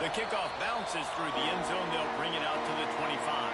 The kickoff bounces through the end zone. They'll bring it out to the 25.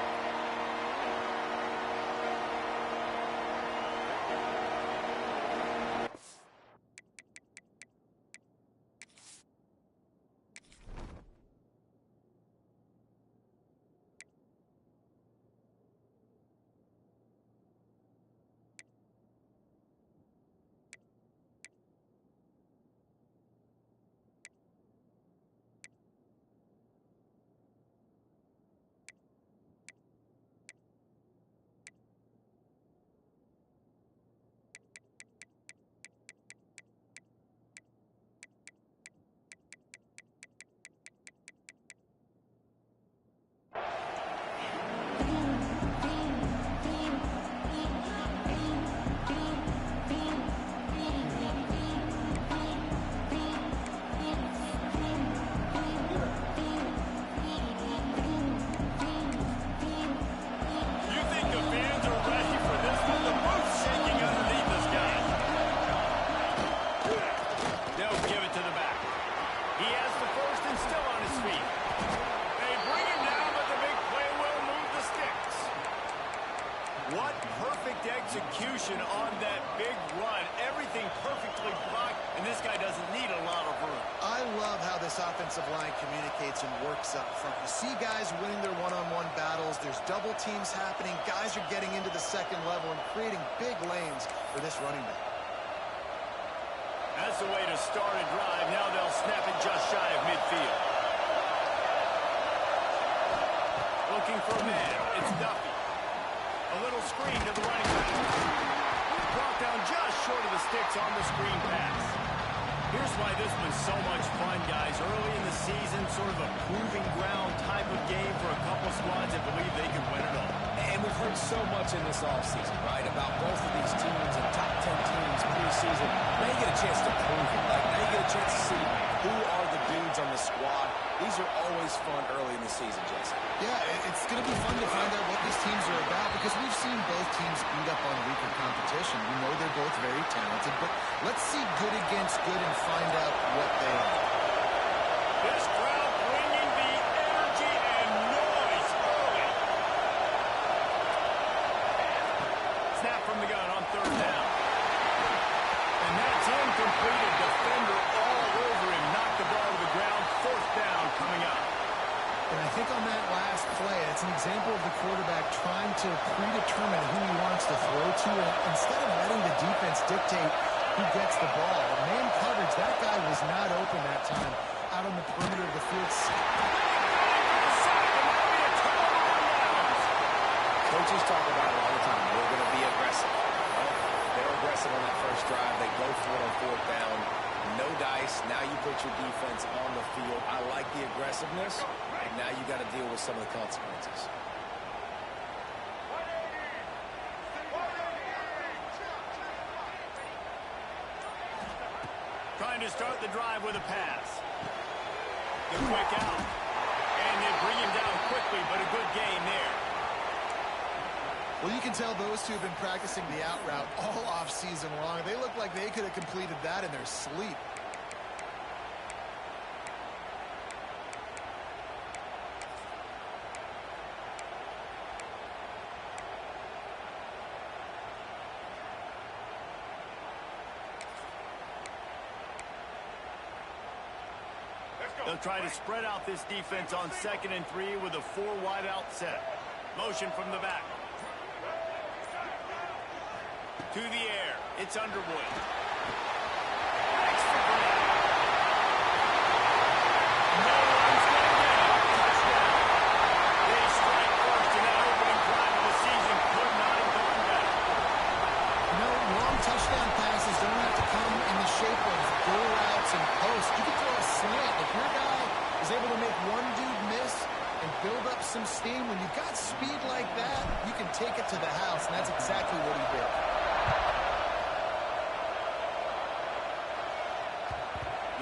What perfect execution on that big run. Everything perfectly blocked, and this guy doesn't need a lot of room. I love how this offensive line communicates and works up front. You see guys winning their one-on-one battles. There's double teams happening. Guys are getting into the second level and creating big lanes for this running back. That's the way to start a drive. Now they'll snap it just shy of midfield. Looking for a man. It's Duffy. A little screen to the running back. Brought down just short of the sticks on the screen pass. Here's why this was so much fun, guys. Early in the season, sort of a proving ground type of game for a couple squads that believe they can win it all. And we've heard so much in this offseason, right, about both of these teams and top 10 teams preseason. Now you get a chance to prove it. Like, now you get a chance to see who are the dudes on the squad. These are always fun early in the season, Jason. Yeah, it's going to be fun to find out what these teams are about because we've seen both teams beat up on weaker competition. We know they're both very talented, but let's see good against good and find out what they are. This crowd bringing the energy and noise early. Snap from the gun on third down. And that's incomplete. A defender all over him. Knocked the ball to the ground. Fourth down coming up. And I think on that last play, it's an example of the quarterback trying to predetermine who he wants to throw to. And instead of letting the defense dictate who gets the ball, man coverage, that guy was not open that time out on the perimeter of the field. Coaches talk about it all the time. We're going to be aggressive. Well, they're aggressive on that first drive. They go for it on fourth down. No dice. Now you put your defense on the field. I like the aggressiveness. And now you got to deal with some of the consequences. Trying to start the drive with a pass. The quick out. And they bring him down quickly, but a good gain there. Well, you can tell those two have been practicing the out route all off-season long. They look like they could have completed that in their sleep. They'll try to spread out this defense on 2nd and 3 with a 4 wide out set. Motion from the back. To the air. It's Underwood. Extra grab. No one's going to get it. Touchdown. They strike first in that opening drive of the season. Could not have gone better. No, long touchdown passes don't have to come in the shape of go routes and posts. You can throw a slant. If your guy is able to make one dude miss and build up some steam, when you've got speed like that, you can take it to the house, and that's exactly what he did.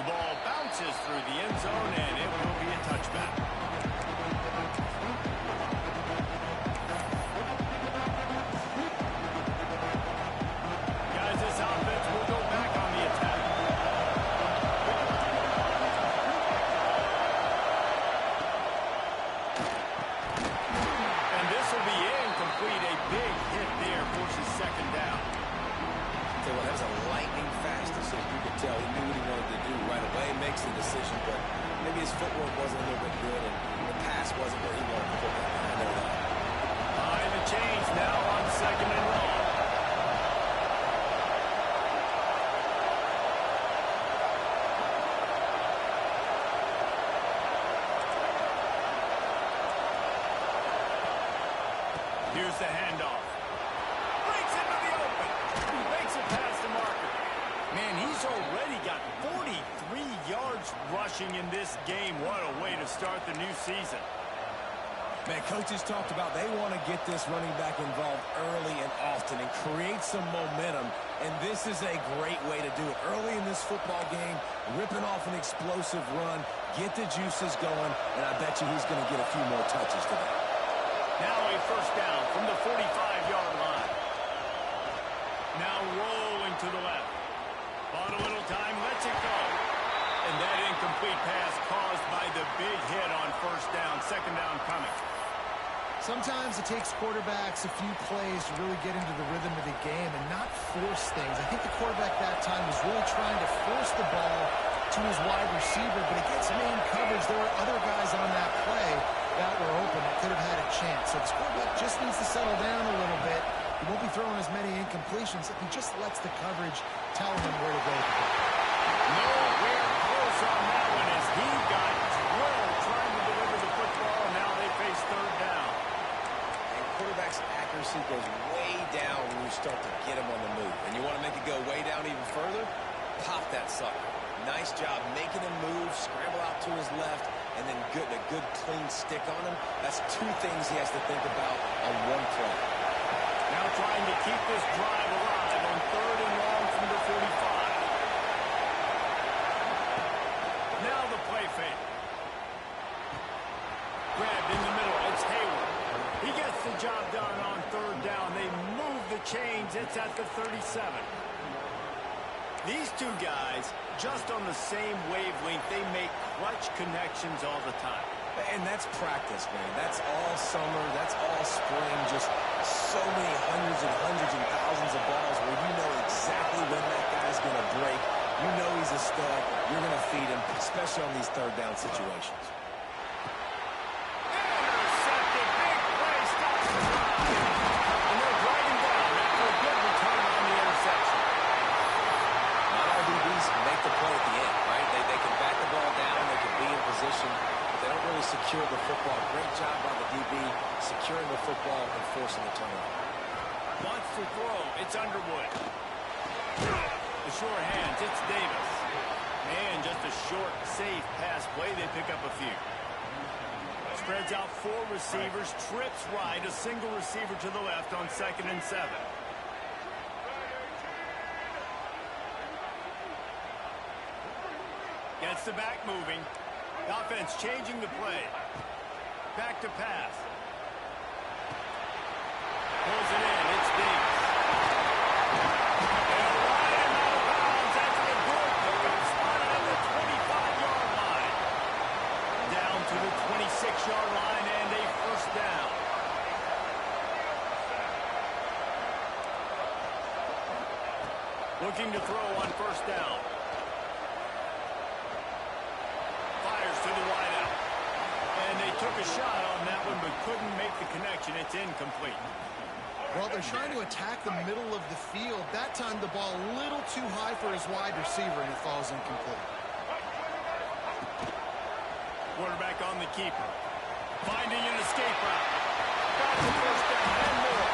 The ball bounces through the end zone, and it will be a touchback. Guys, this offense will go back on the attack. tell he knew what he wanted to do right away, makes the decision, but maybe his footwork wasn't a little bit good and the pass wasn't where he wanted to put that. I know that. Behind the chains now on 2nd and long. Here's the handoff. Breaks into the open. Makes it past the marker. Man, he's already got 43 yards rushing in this game. What a way to start the new season. Man, coaches talked about they want to get this running back involved early and often and create some momentum, and this is a great way to do it. Early in this football game, ripping off an explosive run, get the juices going, and I bet you he's going to get a few more touches today. Now a first down from the 45-yard line. Now rolling to the left. Bought a little time, lets it go. And that incomplete pass caused by the big hit on first down. 2nd down coming. Sometimes it takes quarterbacks a few plays to really get into the rhythm of the game and not force things. I think the quarterback that time was really trying to force the ball to his wide receiver, but against man coverage, there were other guys on that play that were open that could have had a chance. So this quarterback just needs to settle down a little bit. He won't be throwing as many incompletions if he just lets the coverage tell him where to go. Nowhere close on that one as he got drilled trying to deliver the football, and now they face 3rd down. And quarterback's accuracy goes way down when you start to get him on the move. And you want to make it go way down even further? Pop that sucker. Nice job making him move, scramble out to his left, and then getting a good clean stick on him. That's 2 things he has to think about on one play. Now trying to keep this drive alive on 3rd and long from the 45. Now the play fake. Grabbed in the middle. It's Hayward. He gets the job done on 3rd down. They move the chains. It's at the 37. These 2 guys, just on the same wavelength, they make clutch connections all the time. And that's practice, man. That's all summer. That's all spring. Just so many hundreds and thousands of balls where you know exactly when that guy's going to break. You know he's a stud. You're going to feed him, especially on these 3rd down situations. Intercepted. Big play. Stops the drive. And they're driving down after a good return on the interception. Not all DBs make the play at the end, right? They can back the ball down. They can be in position. They don't really secure the football. Great job by the DB securing the football and forcing the turnover. Wants to throw. It's Underwood. The short hands. It's Davis. And just a short, safe pass play. They pick up a few. Spreads out 4 receivers. Trips right. A single receiver to the left on 2nd and 7. Gets the back moving. Offense changing the play. Back to pass. Pulls it in. It's Davis. And right him out of bounds after a good pickup spotted at the 25-yard line. Down to the 26-yard line and a first down. Looking to throw on first down. To the wideout. And they took a shot on that one, but couldn't make the connection. It's incomplete. Well, they're trying to attack the middle of the field. That time the ball a little too high for his wide receiver, and it falls incomplete. Quarterback on the keeper. Finding an escape route. Got the first down and more.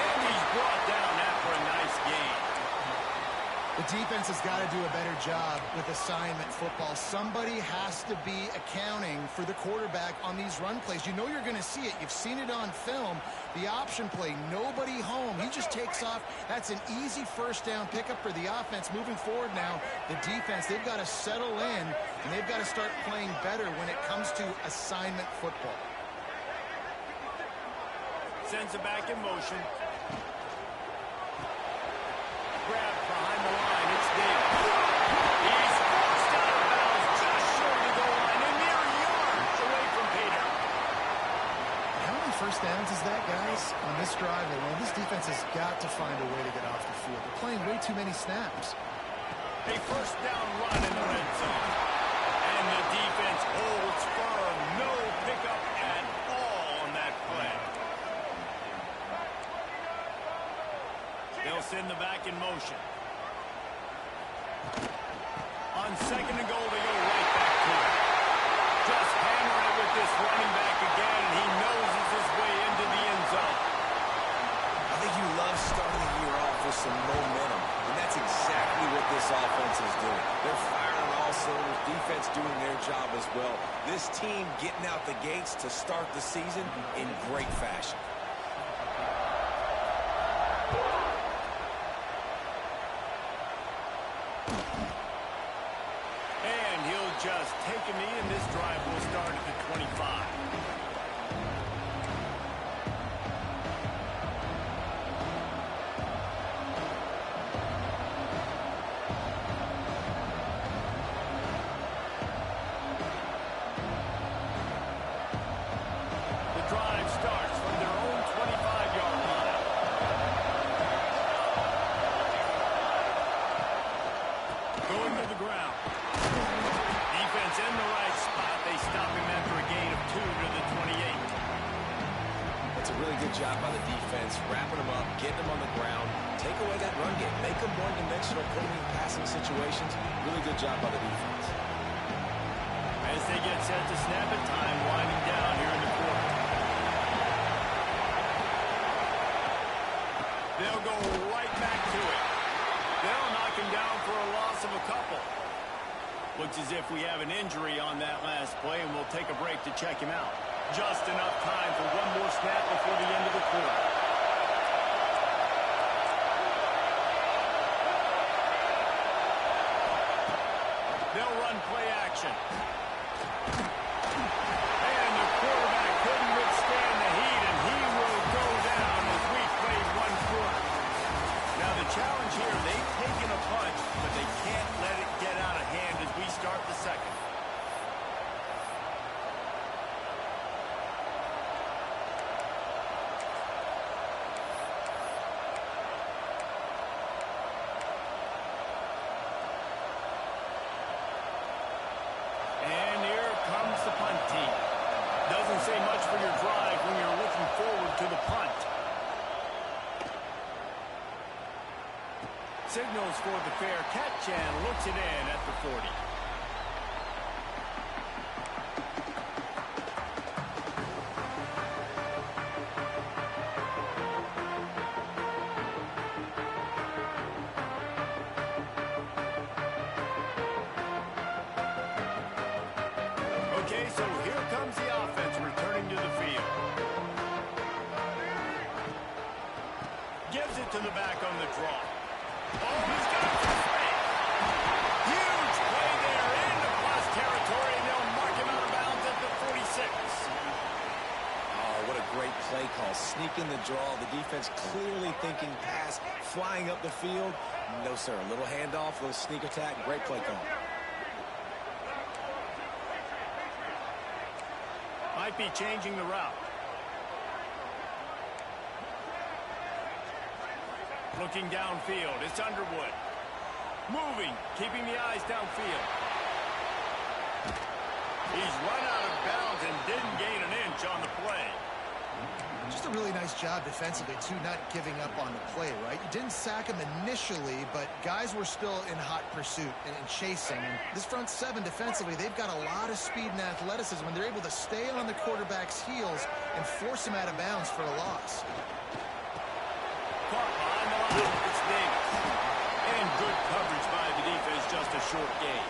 And he's brought down after a nice game. The defense has got to do a better job with assignment football. Somebody has to be accounting for the quarterback on these run plays. You know you're going to see it. You've seen it on film. The option play, nobody home. He just takes off. That's an easy first down pickup for the offense. Moving forward now, the defense, they've got to settle in, and they've got to start playing better when it comes to assignment football. Sends it back in motion. Grabbed behind the line. It's Davis. He's forced out of bounds just short of the goal line. A mere yard away from Peter. How many first downs is that, guys, on this drive alone? This defense has got to find a way to get off the field. They're playing way too many snaps. A first down run in the red zone. And the defense holds firm. No pickup at all on that play. They'll send the back in motion. On second and goal, they go right back to it. Just hammering it with this running back again, and he noses his way into the end zone. I think you love starting the year off with some momentum, and that's exactly what this offense is doing. They're firing on all cylinders, defense doing their job as well. This team getting out the gates to start the season in great fashion. And he'll just take a knee, and this drive will start at the 25. The drive starts from their own 25-yard line. Going to the ground. Defense in the right spot. They stop him after a gain of 2 to the 28. That's a really good job by the defense, wrapping them up, getting them on the ground, take away that run game, make them one-dimensional, put them in passing situations. Really good job by the defense. As they get set to snap it, time winding down here in the quarter. They'll go right back to it. They'll knock him down for a loss of a couple. Looks as if we have an injury on that last play, and we'll take a break to check him out. Just enough time for one more snap before the end of the quarter. They'll run play action. And the quarterback couldn't withstand the heat, and he will go down as we play one quarter. Now the challenge here, they've taken a punch, but they can't let it get out of hand as we start the second. And here comes the punt team. Doesn't say much for your drive when you're looking forward to the punt. Signals for the fair catch and looks it in at the 40. Okay, so here comes the offense returning to the field. Gives it to the back on the draw. Oh, he's got it for three. Huge play there into plus territory, and they'll mark him out of bounds at the 46. Oh, what a great play call. Sneaking the draw. The defense clearly thinking pass, flying up the field. No, sir. A little handoff, a little sneak attack. Great play call. Might be changing the route. Looking downfield, it's Underwood. Moving, keeping the eyes downfield. He's run out of bounds and didn't gain an inch on the play. Just a really nice job defensively, too, not giving up on the play, right? You didn't sack him initially, but guys were still in hot pursuit and chasing. And this front seven defensively, they've got a lot of speed and athleticism, and they're able to stay on the quarterback's heels and force him out of bounds for a loss. Caught behind the line, it's Davis. And good coverage by the defense, just a short gain.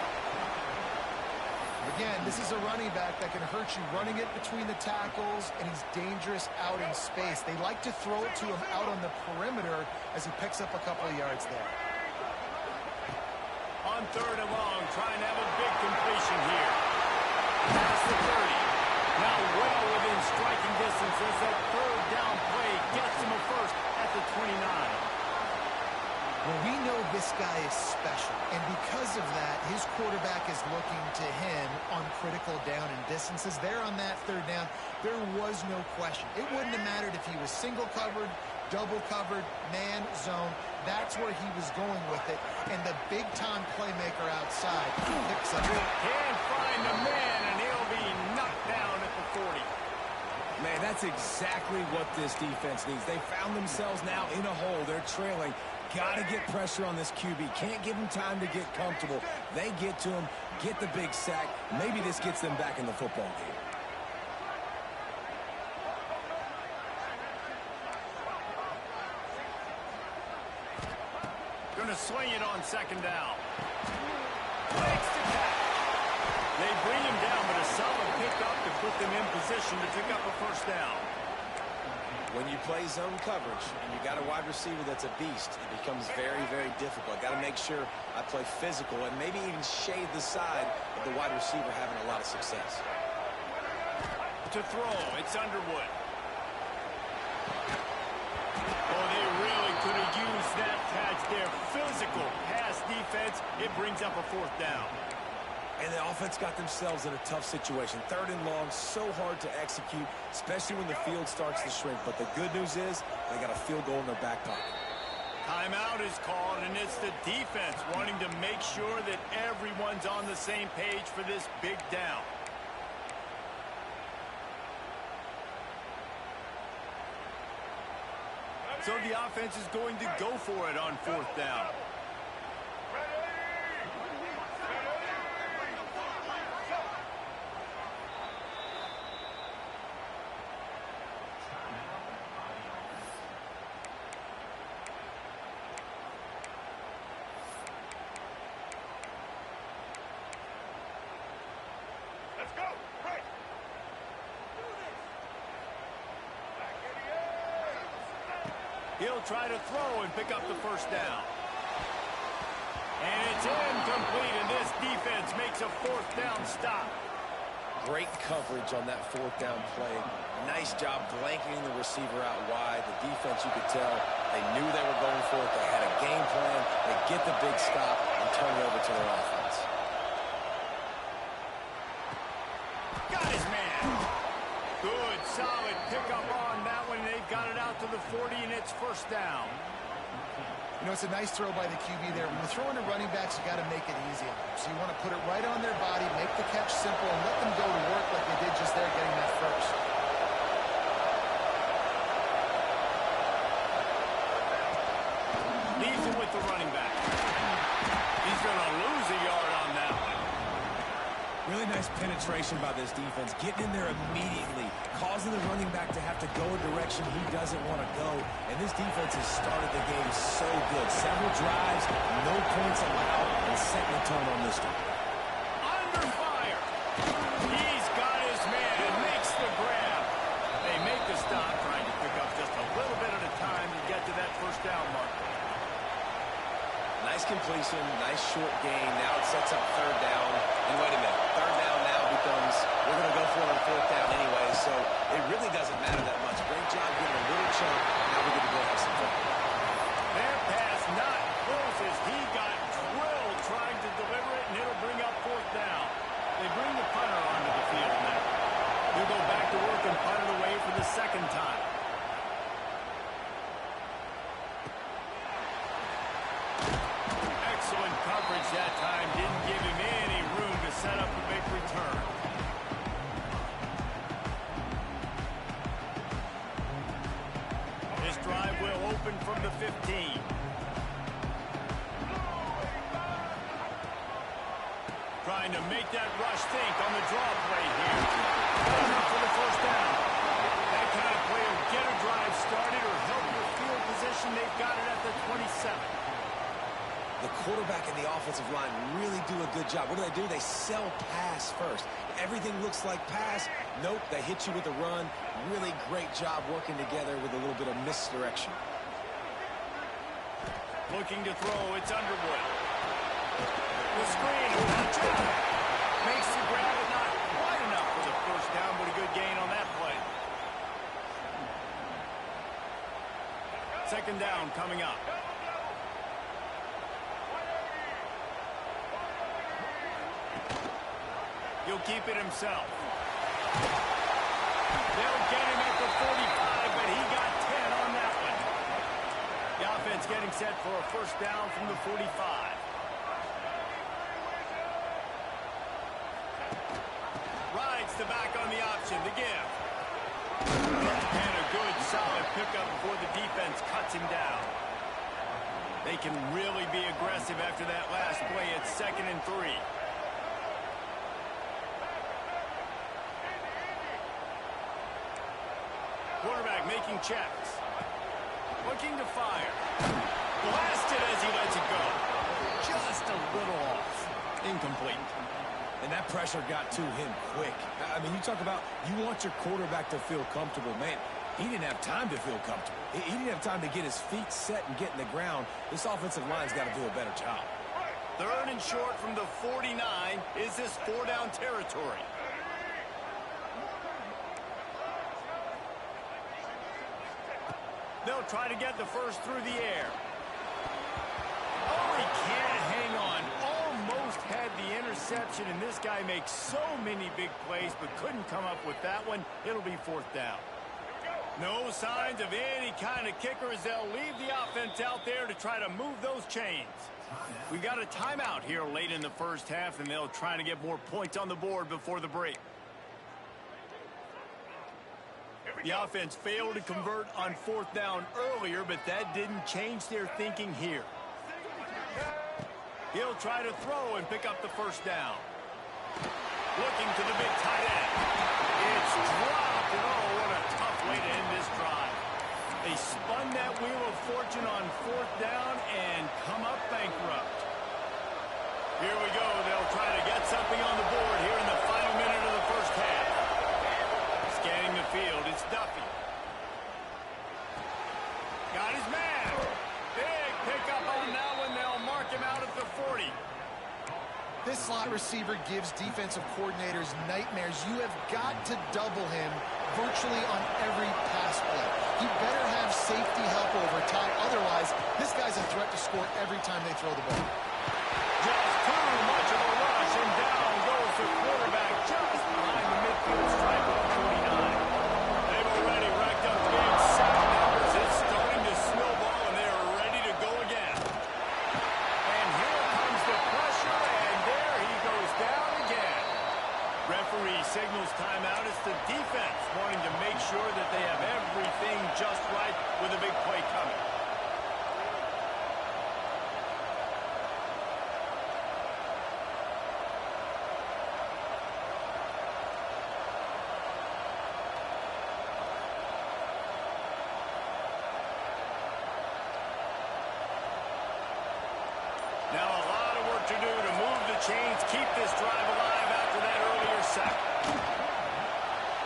Again, this is a running back that can hurt you running it between the tackles, and he's dangerous out in space. They like to throw it to him out on the perimeter as he picks up a couple of yards there. On third and long, trying to have a big completion here. Past the 30. Now well within striking distance as that third down play gets him a first at the 29. Well, we know this guy is special, and because of that, his quarterback is looking to him on critical down and distances. There on that third down, there was no question. It wouldn't have mattered if he was single covered, double covered, man, zone. that's where he was going with it. And the big-time playmaker outside picks up. Can't find the man, and he'll be knocked down at the 40. Man, that's exactly what this defense needs. They found themselves now in a hole. They're trailing. Got to get pressure on this QB. Can't give him time to get comfortable. They get to him, get the big sack. Maybe this gets them back in the football game. Gonna swing it on second down. Makes the catch. They bring him down, but a solid pickup to put them in position to pick up a first down. When you play zone coverage and you got a wide receiver that's a beast, it becomes very, very difficult. Got to make sure I play physical and maybe even shade the side of the wide receiver having a lot of success. To throw, it's Underwood. Oh, they really could have used that catch there. Physical pass defense. It brings up a fourth down. And the offense got themselves in a tough situation. 3rd and long, so hard to execute, especially when the field starts to shrink. But the good news is they got a field goal in their back pocket. Timeout is called, and it's the defense wanting to make sure that everyone's on the same page for this big down. So the offense is going to go for it on 4th down. He'll try to throw and pick up the first down. And it's incomplete, and this defense makes a 4th down stop. Great coverage on that 4th down play. Nice job blanketing the receiver out wide. The defense, you could tell, they knew they were going for it. They had a game plan. They get the big stop and turn it over to their offense. Got his man. Good, solid pickup on that one. They've got it out to the 40, and it's first down. You know, it's a nice throw by the QB there. When you're throwing to running backs, you got to make it easy on them. So you want to put it right on their body, make the catch simple, and let them go to work like they did just there getting that first. Leaves it with the running back. He's going to lose a yard on that one. Really nice penetration by this defense, getting in there immediately, causing the running back to have to go a direction he doesn't want to go. And this defense has started the game so good. Several drives, no points allowed, and setting the tone on this one. Under fire. He's got his man and makes the grab. They make the stop, trying to pick up just a little bit at a time to get to that first down marker. Nice completion, nice short gain. Now it sets up 3rd down. And wait a minute, 3rd down now becomes, we're going to go for it on 4th down anyway, so it really doesn't matter that much. Great job getting a little chunk. Now we're going to go have some fun. Their pass not close as he got drilled trying to deliver it, and it'll bring up 4th down. They bring the punter onto the field now. He'll go back to work and punt it away for the 2nd time. Excellent coverage that time. Didn't give him any room to set up a big return. This drive will open from the 15. Trying to make that rush think on the draw play here. For the first down. That kind of play will get a drive started or help your field position. They've got it at the 27. The quarterback and the offensive line really do a good job. What do? They sell pass first. Everything looks like pass. Nope, they hit you with a run. Really great job working together with a little bit of misdirection. Looking to throw, it's Underwood. The screen, watch out. Makes the grab, but not quite enough for the first down, but a good gain on that play. 2nd down coming up. He'll keep it himself. They'll get him at the 45, but he got 10 on that one. The offense getting set for a first down from the 45. Rides the back on the option, the give. And a good, solid pickup before the defense cuts him down. They can really be aggressive after that last play. It's 2nd and 3. Quarterback making checks. Looking to fire. Blasted as he lets it go. Just a little off. Incomplete. And that pressure got to him quick. I mean, you talk about you want your quarterback to feel comfortable. Man, he didn't have time to feel comfortable. He didn't have time to get his feet set and get in the ground. This offensive line's got to do a better job. 3rd and short from the 49. Is this 4-down territory? They'll try to get the first through the air. Oh, he can't hang on. Almost had the interception, and this guy makes so many big plays, but couldn't come up with that one. It'll be 4th down. No signs of any kind of kicker as they'll leave the offense out there to try to move those chains. We've got a timeout here late in the first half, and they'll try to get more points on the board before the break. The offense failed to convert on 4th down earlier, but that didn't change their thinking here. He'll try to throw and pick up the first down. Looking to the big tight end. It's dropped, and oh, what a tough way to end this drive. They spun that wheel of fortune on 4th down and come up bankrupt. Here we go. They'll try to get something on the board here in the final minute of the first half. Scanning the field, it's Duffy. Got his man. Big pickup on that one. They'll mark him out at the 40. This slot receiver gives defensive coordinators nightmares. You have got to double him virtually on every pass play. He better have safety help over top. Otherwise, this guy's a threat to score every time they throw the ball. Just too much of a rush, and down goes the quarterback just behind the midfield stripe of 49. They've already racked up big sack numbers. It's starting to snowball, and they're ready to go again. And here comes the pressure, and there he goes down again. Referee signals timeout. It's the defense wanting to make sure that they have everything just right with a big play coming. Now a lot of work to do to move the chains, keep this drive alive after that earlier sack.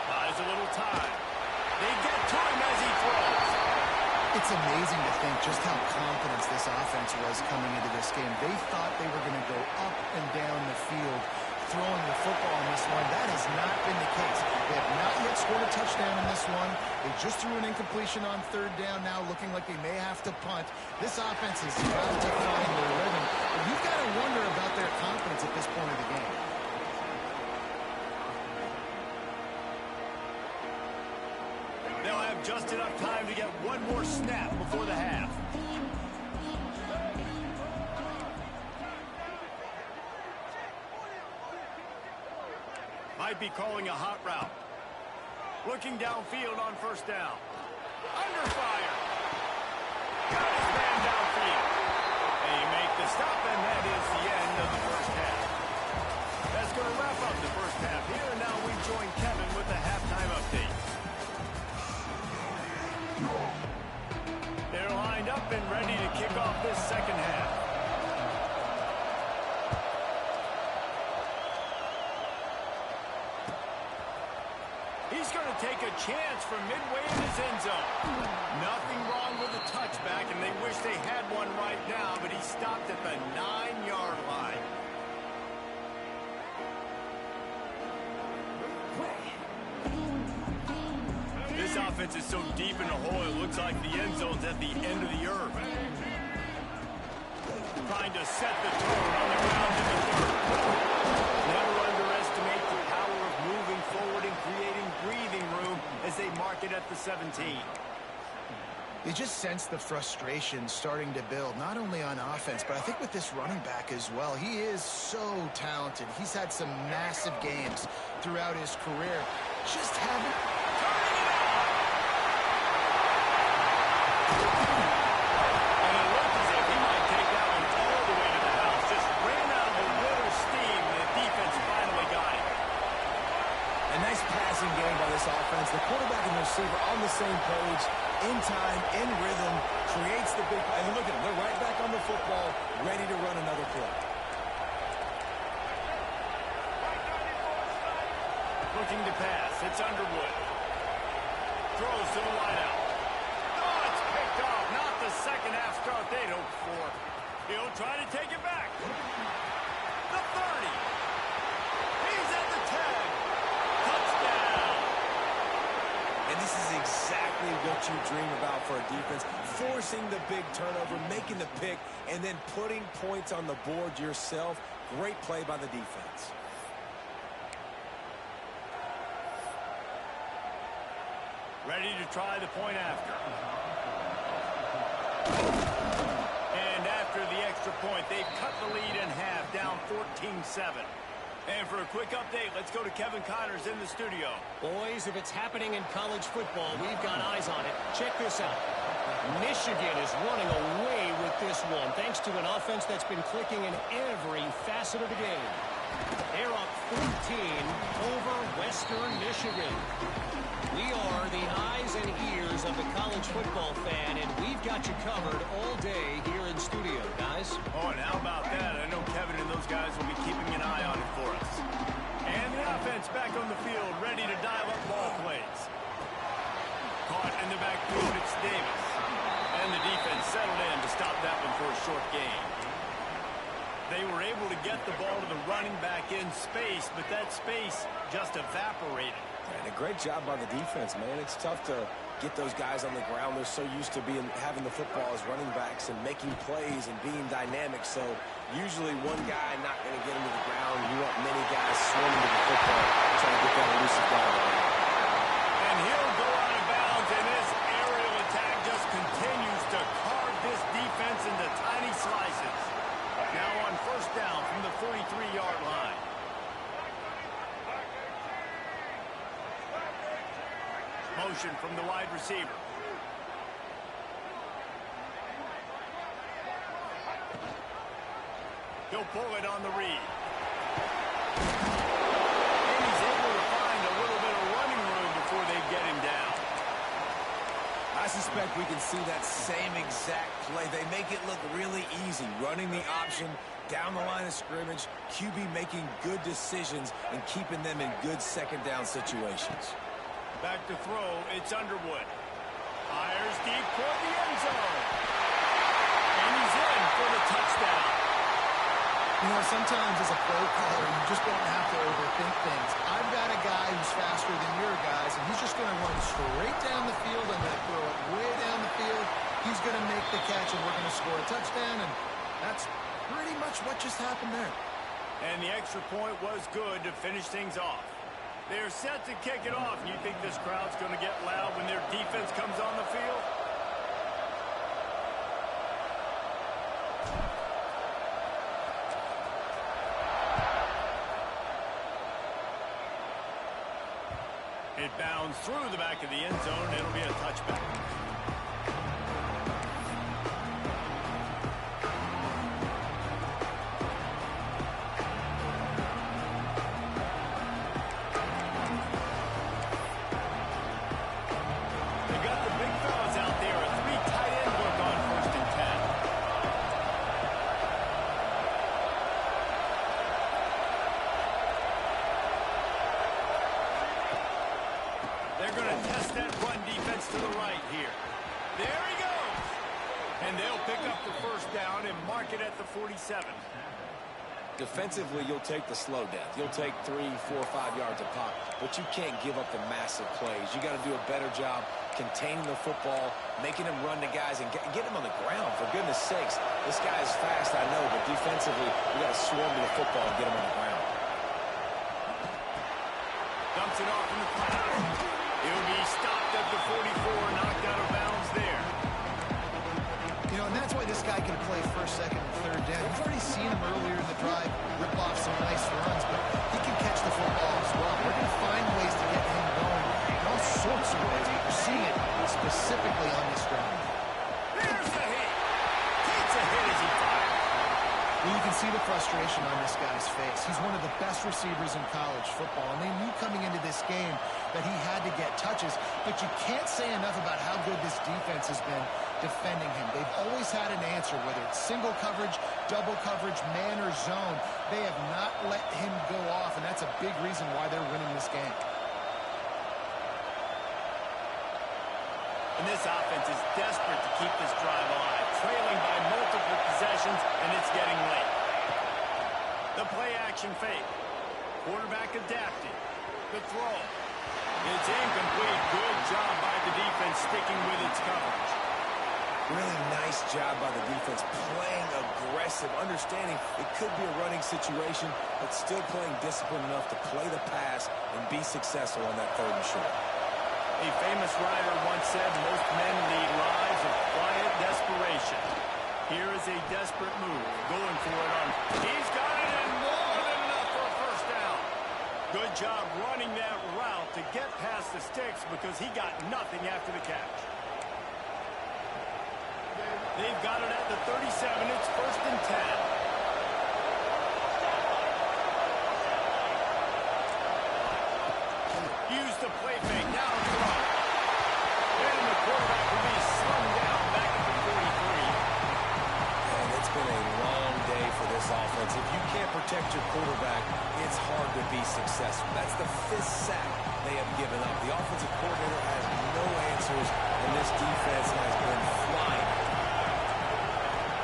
Buys a little time. They get to him as he throws. It's amazing to think just how confident this offense was coming into this game. They thought they were going to go up and down the field throwing the football in this one. That has not been the case. They have not yet scored a touchdown in this one. They just threw an incompletion on 3rd down now, looking like they may have to punt. This offense has got to find their rhythm. And you've got to wonder about their confidence at this point of the game. They'll have just enough time to get one more snap before the half. Might be calling a hot route. Looking downfield on 1st down. Under fire. Got his man downfield. They make the stop, and that is the end of the first half. That's going to wrap up the first half here, and now we join Kevin with the halftime update. They're lined up and ready to kick off this second half. He's going to take a chance from midway in his end zone. Nothing wrong with the touchback, and they wish they had one right now, but he stopped at the 9-yard line. This offense is so deep in the hole, it looks like the end zone's at the end of the earth. Trying to set the tone on the ground in the 3rd. Never underestimate the power of moving forward and creating breathing room as they mark it at the 17. You just sense the frustration starting to build, not only on offense, but I think with this running back as well. He is so talented. He's had some massive games throughout his career. Just haven't... And it looked as if he might take that one all the way to the house. Just ran out of a little steam, and the defense finally got it. A nice passing game by this offense. The quarterback and the receiver on the same page, in time, in rhythm, creates the big play. And look at them. They're right back on the football, ready to run another play. Looking to pass. It's Underwood. Throws to the wideout. Oh, it's picked off. Not the second half start they'd hoped for. He'll try to take it back. The 30. He's at the 10. Touchdown. And this is exactly what you dream about for a defense. Forcing the big turnover, making the pick, and then putting points on the board yourself. Great play by the defense. Ready to try the point after. And after the extra point, they've cut the lead in half, down 14-7. And for a quick update, let's go to Kevin Connors in the studio. Boys, if it's happening in college football, we've got eyes on it. Check this out. Michigan is running away with this one, thanks to an offense that's been clicking in every facet of the game. They're up 14 over Western Michigan. We are the eyes and ears of the college football fan, and we've got you covered all day here in studio, guys. Oh, and how about that? I know Kevin and those guys will be keeping an eye on it for us. And the offense back on the field, ready to dial up ball plays. Caught in the backfield, it's Davis. And the defense settled in to stop that one for a short gain. They were able to get the ball to the running back in space, but that space just evaporated. And a great job by the defense, man. It's tough to get those guys on the ground. They're so used to having the football as running backs and making plays and being dynamic. So usually one guy not going to get him to the ground. You want many guys swimming to the football, trying to get that elusive guy. And he'll go out of bounds, and this aerial attack just continues to carve this defense into tiny slices. Now on first down from the 43-yard line. Motion from the wide receiver. He'll pull it on the read. And he's able to find a little bit of running room before they get him down. I suspect we can see that same exact play. They make it look really easy, running the option down the line of scrimmage, QB making good decisions and keeping them in good second down situations. Back to throw, it's Underwood. Fires deep toward the end zone. And he's in for the touchdown. You know, sometimes as a play caller, you just don't have to overthink things. I've got a guy who's faster than your guys, and he's just going to run straight down the field. I'm going to throw it way down the field. He's going to make the catch, and we're going to score a touchdown, and that's pretty much what just happened there. And the extra point was good to finish things off. They're set to kick it off. You think this crowd's going to get loud when their defense comes on the field? It bounds through the back of the end zone. It'll be a touchback. They're going to test that run defense to the right here. There he goes. And they'll pick up the first down and mark it at the 47. Defensively, you'll take the slow death. You'll take 3, 4, 5 yards a pop, but you can't give up the massive plays. You got to do a better job containing the football, making him run to guys, and get him on the ground. For goodness sakes, this guy is fast, I know, but defensively, we got to swarm to the football and get him on the ground. Dumps it off in the pocket. He'll be stopped at the 44, knocked out of bounds there. why this guy can play first, second, and third down. You've already seen him earlier in the drive rip off some nice runs, but he can catch the football as well. We're going to find ways to get him going in all sorts of ways. We're seeing it specifically on this drive. Here's a hit. Takes a hit as he fires. Well, you can see the frustration on this guy's face. He's one of the best receivers in college football, and they knew coming into this game that he had to get touches, but you can't say enough about how good this defense has been defending him. They've always had an answer, whether it's single coverage, double coverage, man or zone. They have not let him go off, and that's a big reason why they're winning this game. And this offense is desperate to keep this drive alive, trailing by multiple possessions, and it's getting late. The play-action fake. Quarterback adapting. The throw. It's incomplete. Good job by the defense sticking with its coverage. Really nice job by the defense, playing aggressive, understanding it could be a running situation, but still playing disciplined enough to play the pass and be successful on that third and short. A famous writer once said, most men lead lives of quiet desperation. Here is a desperate move, going for it on. He's got it, and more than enough for a first down. Good job running that route to get past the sticks because he got nothing after the catch. They've got it at the 37. It's 1st and 10. Use the play fake. Now throw. And the quarterback will be slung down back at the 43. And it's been a long day for this offense. If you can't protect your quarterback, it's hard to be successful. That's the 5th sack they have given up. The offensive coordinator has no answers, and this defense has been flying.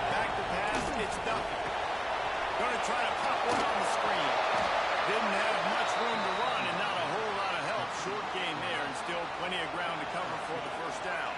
Back to pass. It's Duffy. Going to try to pop one on the screen. Didn't have much room to run and not a whole lot of help. Short gain there and still plenty of ground to cover for the first down.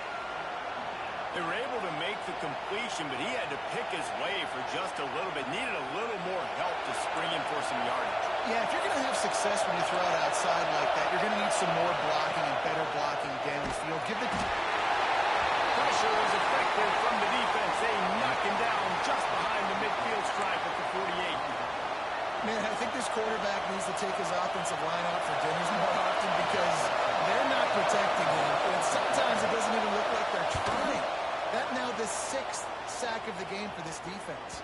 They were able to make the completion, but he had to pick his way for just a little bit. Needed a little more help to spring him for some yardage. Yeah, if you're going to have success when you throw it outside like that, you're going to need some more blocking and better blocking downfield. Give the pressure was effective from the defense. They knock him down just behind the midfield stripe at the 48. Man, I think this quarterback needs to take his offensive line out for dinners more often because they're not protecting him. And sometimes it doesn't even look like they're trying. That now the 6th sack of the game for this defense.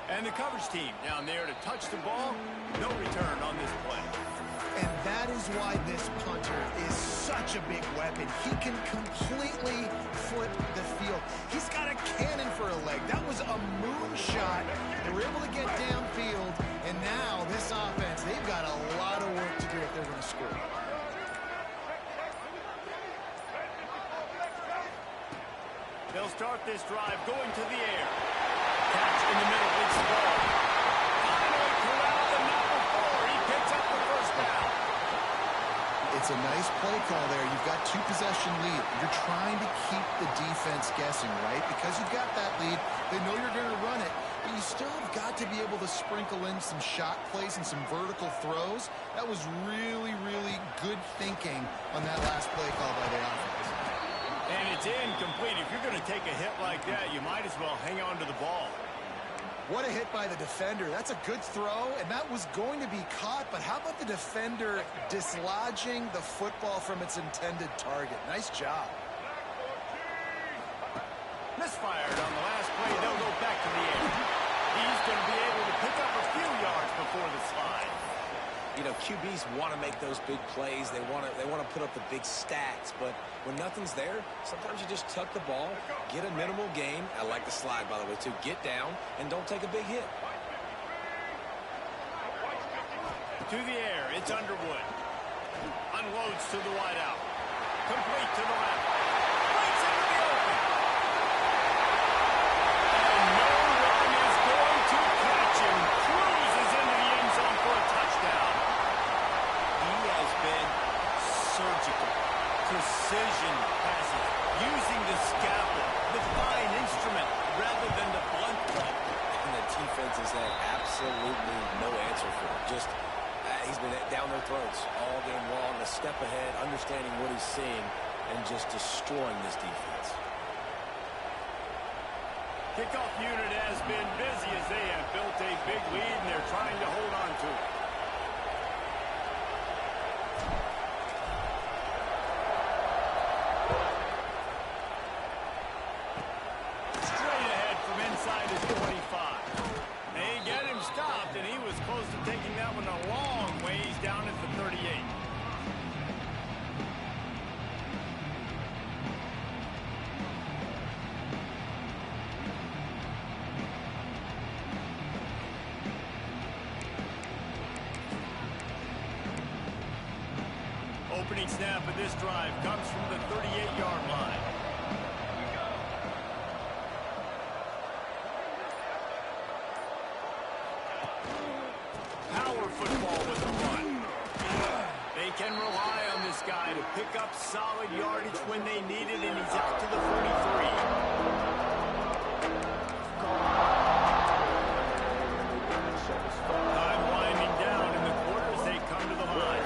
And the coverage team down there to touch the ball. No return on this play. And that is why this punter is such a big weapon. He can completely flip the field. He's got a cannon for a leg. That was a moonshot. They were able to get downfield, and now this offense, they've got a lot of work to do if they're going to score. They'll start this drive going to the air. Catch in the middle. It's the ball. Finally corralled the number 4. He picks up the first down. It's a nice play call there. You've got 2-possession lead. You're trying to keep the defense guessing, right? Because you've got that lead, they know you're going to run it, but you still have got to be able to sprinkle in some shot plays and some vertical throws. That was really, really good thinking on that last play call by the offense. And it's incomplete. If you're going to take a hit like that, you might as well hang on to the ball. What a hit by the defender. That's a good throw, and that was going to be caught, but how about the defender dislodging the football from its intended target? Nice job. Misfired on the last play. They'll go back to the air. He's going to be able to pick up a few yards before the slide. You know, QBs want to make those big plays. They want to put up the big stats, but when nothing's there, sometimes you just tuck the ball, get a minimal gain. I like the slide, by the way, too. Get down and don't take a big hit. To the air, it's Underwood. Unloads to the wideout. Complete to the left. Breaks into the open. And no one is going to catch him. Cruises into the end zone for a touchdown. He has been surgical. Precision passes. Using the scalpel, the fine instrument, rather than the blunt one. And the defense has had absolutely no answer for him. Just he's been down their throats all game long, a step ahead, understanding what he's seeing, and just destroying this defense. Kickoff unit has been busy as they have built a big lead, and they're trying to hold on to it. Straight ahead from inside his 25. They get him stopped, and he was close to taking that one a long ways down at the 38. Opening snap of this drive comes from the 38-yard line. Power football with a run. They can rely on this guy to pick up solid yardage when they need it, and he's out to the 43. Time winding down in the quarter as they come to the line.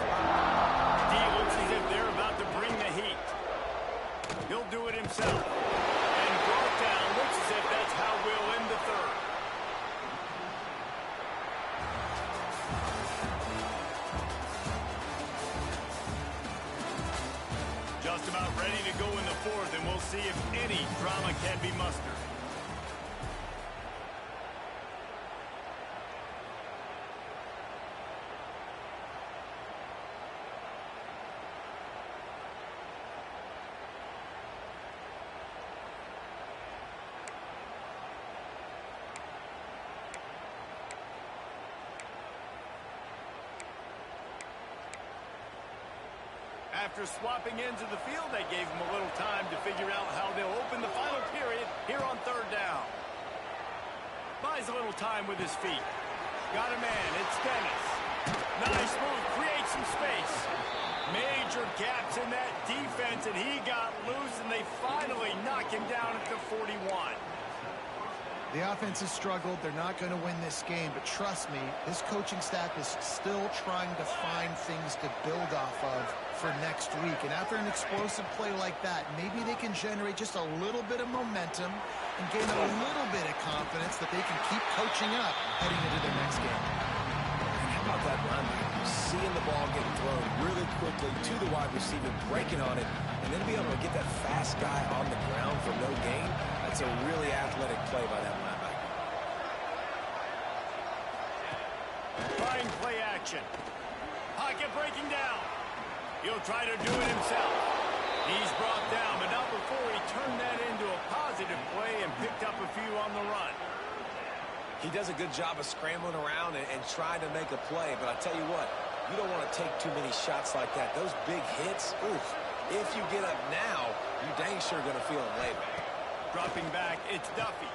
Looks as if they're about to bring the heat. He'll do it himself. And brought down. Looks as if that's how we'll end the third. Just about ready to go in the fourth, and we'll see if any drama can be mustered. After swapping ends of the field, they gave him a little time to figure out how they'll open the final period here on third down. Buys a little time with his feet. Got a man. It's Dennis. Nice move. Creates some space. Major gaps in that defense, and he got loose, and they finally knock him down at the 41. The offense has struggled. They're not going to win this game, but trust me, this coaching staff is still trying to find things to build off of for next week. And after an explosive play like that, maybe they can generate just a little bit of momentum and gain a little bit of confidence that they can keep coaching up heading into their next game. How about that linebacker? Seeing the ball get thrown really quickly to the wide receiver, breaking on it, and then be able to get that fast guy on the ground for no gain. That's a really athletic play by that linebacker. Trying play action. Pocket breaking down. He'll try to do it himself. He's brought down, but not before he turned that into a positive play and picked up a few on the run. He does a good job of scrambling around and trying to make a play, but I tell you what, you don't want to take too many shots like that. Those big hits, oof, if you get up now, you're dang sure going to feel them later. Dropping back, it's Duffy.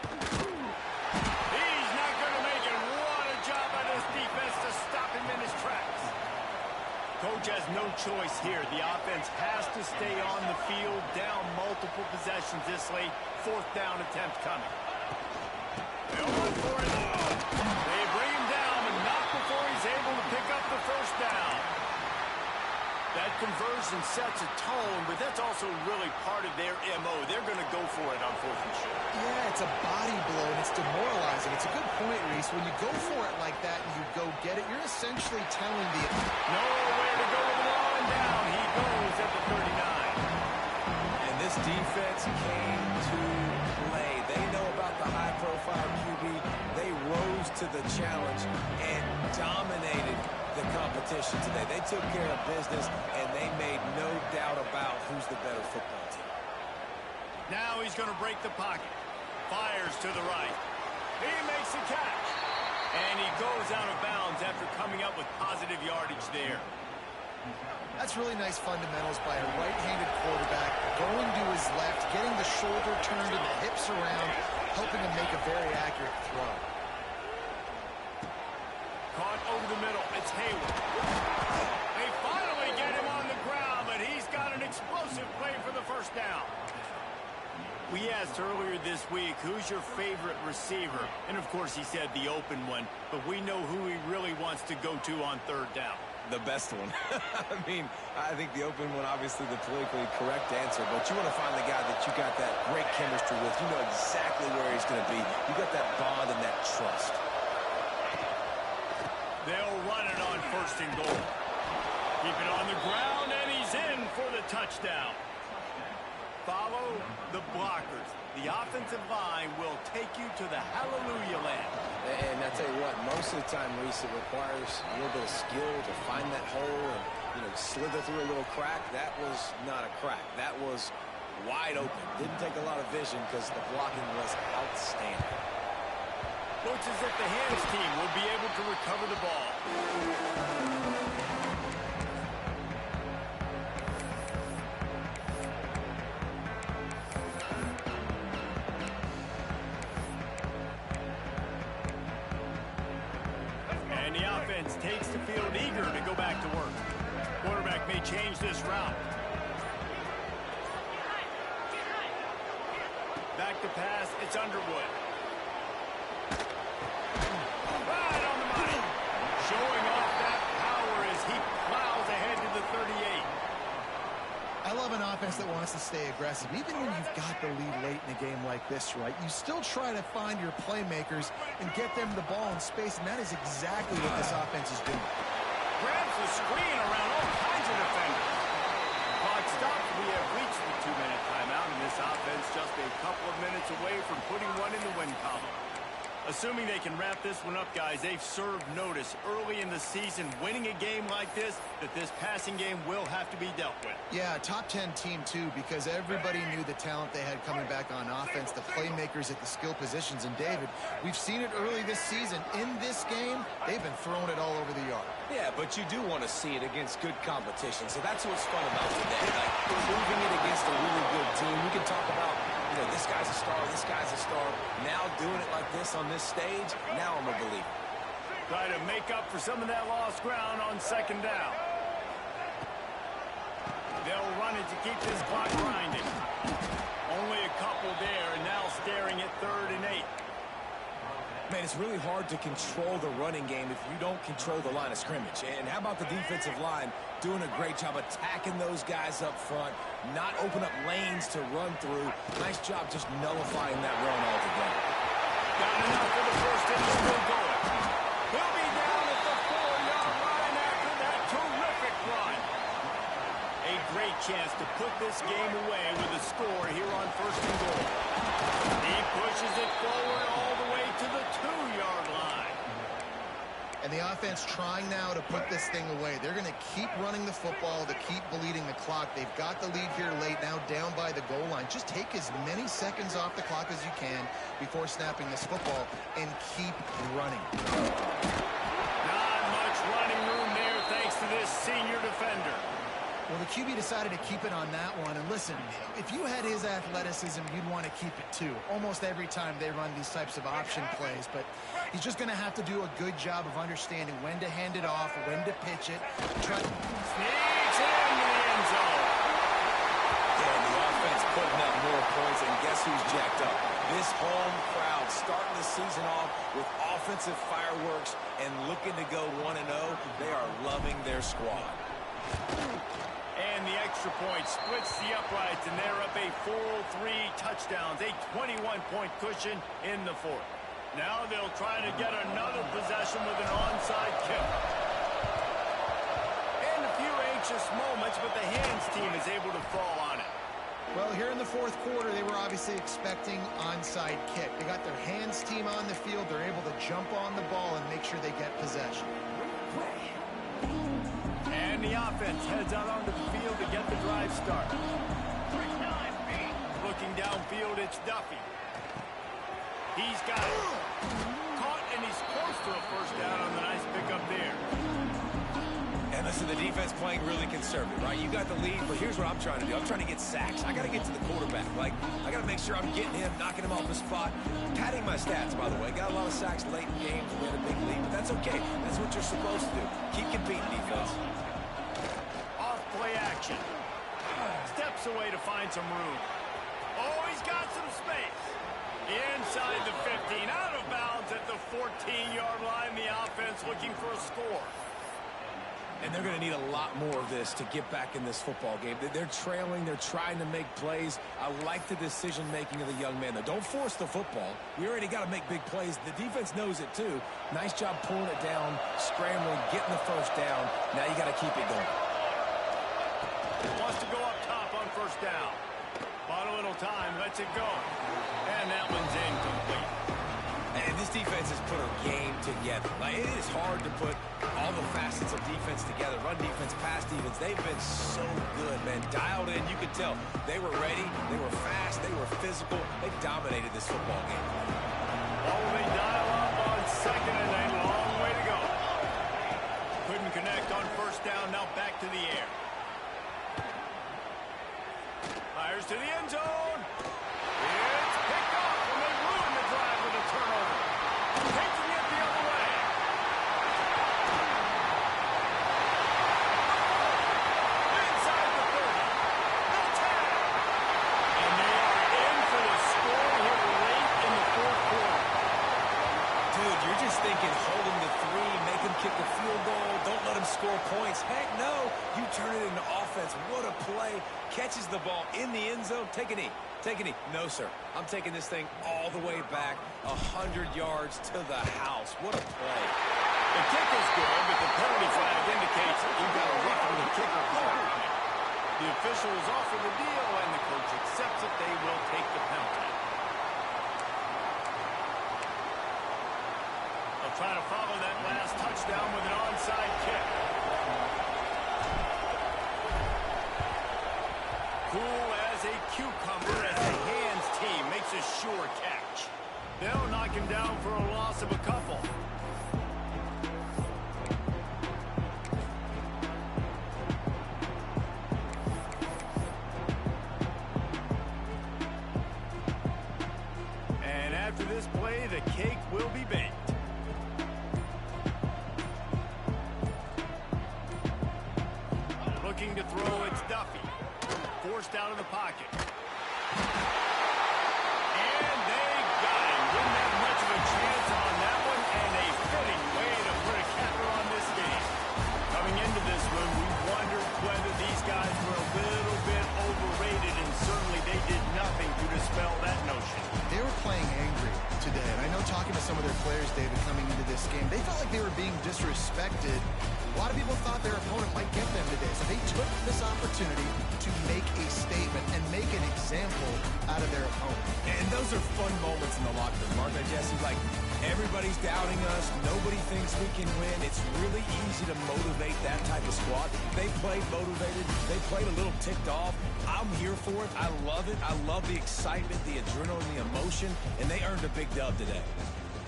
He's not going to make it. What a job by this defense to stop him in his tracks. Coach has no choice here. The offense has to stay on the field, down multiple possessions this late. Fourth down attempt coming. They'll run for it. They bring him down, but not before he's able to pick up the first down. That conversion sets a tone, but that's also really part of their MO. They're going to go for it on fourth and short. Yeah, it's a body blow, and it's demoralizing. It's a good point, Reese. When you go for it like that and you go get it, you're essentially telling the... Nowhere to go with the ball and down. He goes at the 39. And this defense came to play. They know about the high-profile QB. They rose to the challenge and dominated the competition today. They took care of business, and they made no doubt about who's the better football team. Now he's going to break the pocket. Fires to the right. He makes the catch. And he goes out of bounds after coming up with positive yardage there. That's really nice fundamentals by a right-handed quarterback, going to his left, getting the shoulder turned and the hips around, helping him make a very accurate throw. Caught over the middle. It's Hayward. They finally get him on the ground, but he's got an explosive play for the first down. We asked earlier this week, who's your favorite receiver? And, of course, he said the open one, but we know who he really wants to go to on third down. The best one. I mean, I think the open one, obviously the politically correct answer, but you want to find the guy that you got that great chemistry with. You know exactly where he's going to be. You got that bond and that trust. They'll run it on first and goal. Keep it on the ground, and he's in for the touchdown. Follow the blockers. The offensive line will take you to the hallelujah land. And I tell you what, most of the time, Reese, it requires a little bit of skill to find that hole and, slither through a little crack. That was not a crack. That was wide open. Didn't take a lot of vision because the blocking was outstanding. Looks as if the hands team will be able to recover the ball. And the offense takes the field eager to go back to work. Quarterback may change this route. Back to pass, it's Underwood. Right on the money. Showing off that power as he plows ahead to the 38. I love an offense that wants to stay aggressive. Even when you've got the lead late in a game like this, right, you still try to find your playmakers and get them the ball in space, and that is exactly what this offense is doing. Grabs the screen around all kinds of defenders. Clock stopped. We have reached the 2-minute timeout, and this offense just a couple of minutes away from putting one in the win column. Assuming they can wrap this one up, guys, they've served notice early in the season, winning a game like this, that this passing game will have to be dealt with. Yeah, top 10 team, too, because everybody knew the talent they had coming back on offense, the playmakers at the skill positions. And, David, we've seen it early this season. In this game, they've been throwing it all over the yard. Yeah, but you do want to see it against good competition. So that's what's fun about today. Like, proving it against a really good team. We can talk about, this guy's a star, this guy's a star. Now doing it like this on this stage, now I'm a believer. Try to make up for some of that lost ground on second down. They'll run it to keep this clock grinding. Only a couple there, and now staring at 3rd and 8. Man, it's really hard to control the running game if you don't control the line of scrimmage. And how about the defensive line doing a great job attacking those guys up front, not open up lanes to run through. Nice job just nullifying that run altogether. Got enough for the first inning, still going. He'll be down at the 4-yard line after that terrific run. A great chance to put this game away with a score here on 1st and goal. He pushes it forward all the way to the 2-yard line. And the offense trying now to put this thing away. They're going to keep running the football to keep bleeding the clock. They've got the lead here late, now down by the goal line. Just take as many seconds off the clock as you can before snapping this football and keep running. Not much running room there thanks to this senior defender. Well, the QB decided to keep it on that one. And listen, if you had his athleticism, you'd want to keep it too. Almost every time they run these types of option plays. But he's just going to have to do a good job of understanding when to hand it off, when to pitch it. Sneaks in the end zone. And the offense putting up more points, and guess who's jacked up? This home crowd starting the season off with offensive fireworks and looking to go 1-0. They are loving their squad. And the extra point splits the uprights, and they're up a full 3 touchdowns, a 21-point cushion in the 4th. Now they'll try to get another possession with an onside kick. And a few anxious moments, but the hands team is able to fall on it. Well, here in the 4th quarter, they were obviously expecting onside kick. They got their hands team on the field. They're able to jump on the ball and make sure they get possession. And the offense heads out onto the field to get the drive started. Looking downfield, it's Duffy. He's got it. Caught, and he's close to a first down on the nice pickup there. And listen, the defense playing really conservative, right? You got the lead, but here's what I'm trying to do. I'm trying to get sacks. I got to get to the quarterback. Like, I got to make sure I'm getting him, knocking him off the spot. Padding my stats, by the way. Got a lot of sacks late in games. We had a big lead, but that's okay. That's what you're supposed to do. Keep competing, defense. Off play action. Steps away to find some room. Oh, he's got some space. Inside the 15, out of bounds at the 14-yard line. The offense looking for a score. And they're going to need a lot more of this to get back in this football game. They're trailing. They're trying to make plays. I like the decision-making of the young man, though. Don't force the football. We already got to make big plays. The defense knows it, too. Nice job pulling it down, scrambling, getting the first down. Now you got to keep it going. Wants to go up top on first down. Bought a little time. Lets it go. And that one's incomplete. And this defense has put a game together. Like, it is hard to put all the facets of defense together. Run defense, pass defense. They've been so good, man. Dialed in. You could tell they were ready. They were fast. They were physical. They dominated this football game. Oh, they dial up on second and a long way to go. Couldn't connect on first down. Now back to the air. Fires to the end zone. It's picked off, and they ruin the drive with a turnover. Taking it the other way. Inside the 30. The 10. And they are in for the score here late in the fourth quarter. Dude, you're just thinking hold him to 3, make him kick a field goal, don't let him score points. Heck no, you turn it into offense. What a play. Catches the ball in the end zone. Take a knee. Take a knee. No, sir. I'm taking this thing all the way back 100 yards to the house. What a play. The kick is good, but the penalty flag indicates that you've got a roughing the kicker call. The official is offered the deal, and the coach accepts it. They will take the penalty. They'll try to follow that last touchdown with an onside kick. Cool as a cucumber as the hands team makes a sure catch. They'll knock him down for a loss of a couple. And after this play, the cake will be baked. Looking to throw, it's Duffy. Forced out of the pocket. And they got him. Didn't have much of a chance on that one, and a fitting way to put a capper on this game. Coming into this one, we wondered whether these guys were a little bit overrated, and certainly they did nothing to dispel that notion. They were playing angry today, and I know talking to some of their players, David, coming into this game, they felt like they were being disrespected. A lot of people thought their opponent might get them today, so they took this opportunity to make a statement and make an example out of their opponent. And those are fun moments in the locker room, aren't they, Jesse? Like, everybody's doubting us. Nobody thinks we can win. It's really easy to motivate that type of squad. They played motivated. They played a little ticked off. I'm here for it. I love it. I love the excitement, the adrenaline, the emotion, and they earned a big dub today.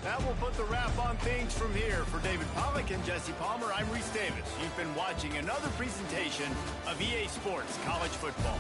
That will put the wrap on things from here. For David Pollack and Jesse Palmer, I'm Reese Davis. You've been watching another presentation of EA Sports College Football.